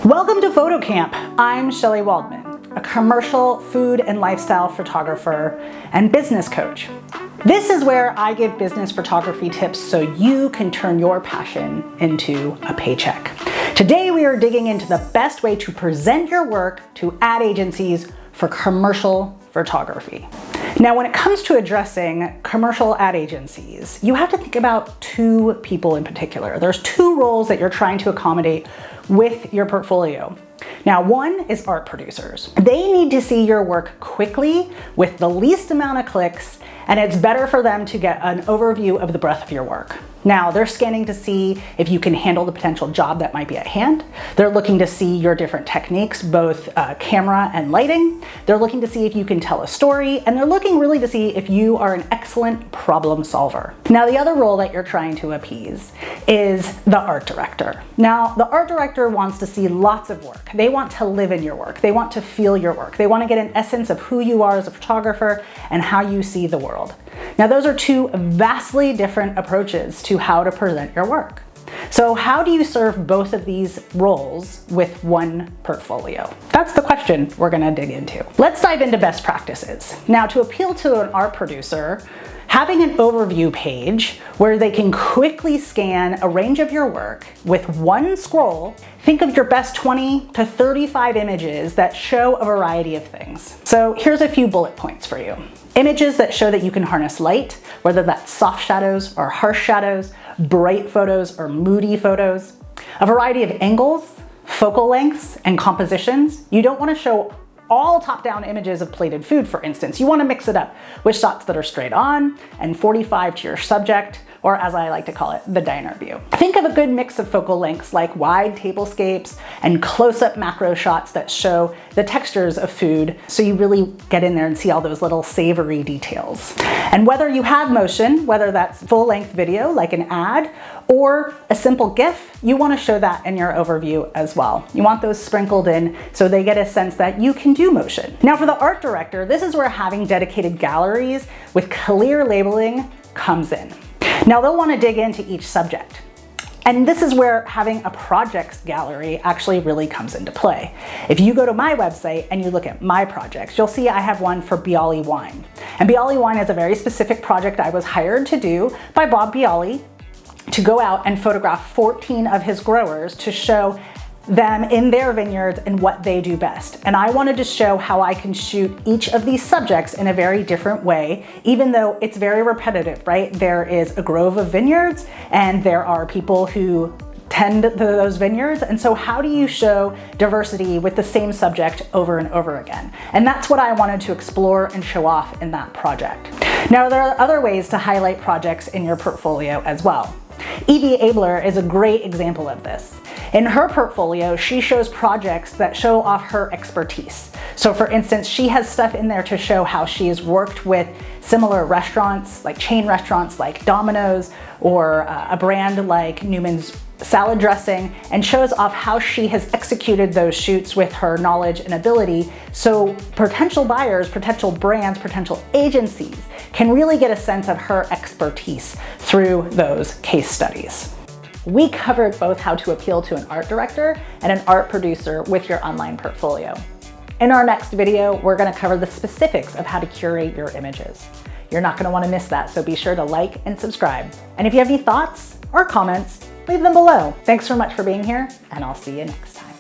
Welcome to Photo Camp. I'm Shelley Waldman, a commercial food and lifestyle photographer and business coach. This is where I give business photography tips so you can turn your passion into a paycheck. Today we are digging into the best way to present your work to ad agencies for commercial photography. Now, when it comes to addressing commercial ad agencies, you have to think about two people in particular. There's two roles that you're trying to accommodate with your portfolio. Now, one is art producers. They need to see your work quickly with the least amount of clicks, and it's better for them to get an overview of the breadth of your work. Now, they're scanning to see if you can handle the potential job that might be at hand. They're looking to see your different techniques, both camera and lighting. They're looking to see if you can tell a story, and they're looking really to see if you are an excellent problem solver. Now, the other role that you're trying to appease is the art director. Now, the art director wants to see lots of work. They want to live in your work. They want to feel your work. They want to get an essence of who you are as a photographer and how you see the world. Now, those are two vastly different approaches to how to present your work. So how do you serve both of these roles with one portfolio? That's the question we're going to dig into. Let's dive into best practices. Now, to appeal to an art producer, having an overview page where they can quickly scan a range of your work with one scroll, think of your best 20 to 35 images that show a variety of things. So here's a few bullet points for you. Images that show that you can harness light, whether that's soft shadows or harsh shadows, bright photos or moody photos, a variety of angles, focal lengths, and compositions. You don't want to show all top-down images of plated food, for instance. You want to mix it up with shots that are straight on and 45 to your subject, or as I like to call it, the diner view. Think of a good mix of focal lengths like wide tablescapes and close-up macro shots that show the textures of food, so you really get in there and see all those little savory details. And whether you have motion, whether that's full-length video like an ad or a simple GIF, you want to show that in your overview as well. You want those sprinkled in so they get a sense that you can do motion. Now, for the art director, this is where having dedicated galleries with clear labeling comes in. Now, they'll want to dig into each subject. And this is where having a projects gallery actually really comes into play. If you go to my website and you look at my projects, you'll see I have one for Bialy Wine. And Bialy Wine is a very specific project I was hired to do by Bob Bialy to go out and photograph 14 of his growers to show them in their vineyards and what they do best. And I wanted to show how I can shoot each of these subjects in a very different way, even though it's very repetitive, right? There is a grove of vineyards and there are people who tend to those vineyards. And so how do you show diversity with the same subject over and over again? And that's what I wanted to explore and show off in that project. Now, there are other ways to highlight projects in your portfolio as well. Evie Abler is a great example of this. In her portfolio, she shows projects that show off her expertise. So for instance, she has stuff in there to show how she has worked with similar restaurants, like chain restaurants like Domino's or a brand like Newman's salad dressing, and shows off how she has executed those shoots with her knowledge and ability, so potential buyers, potential brands, potential agencies can really get a sense of her expertise through those case studies. We covered both how to appeal to an art director and an art producer with your online portfolio. In our next video, we're going to cover the specifics of how to curate your images. You're not going to want to miss that, so be sure to like and subscribe. And if you have any thoughts or comments, leave them below. Thanks so much for being here, and I'll see you next time.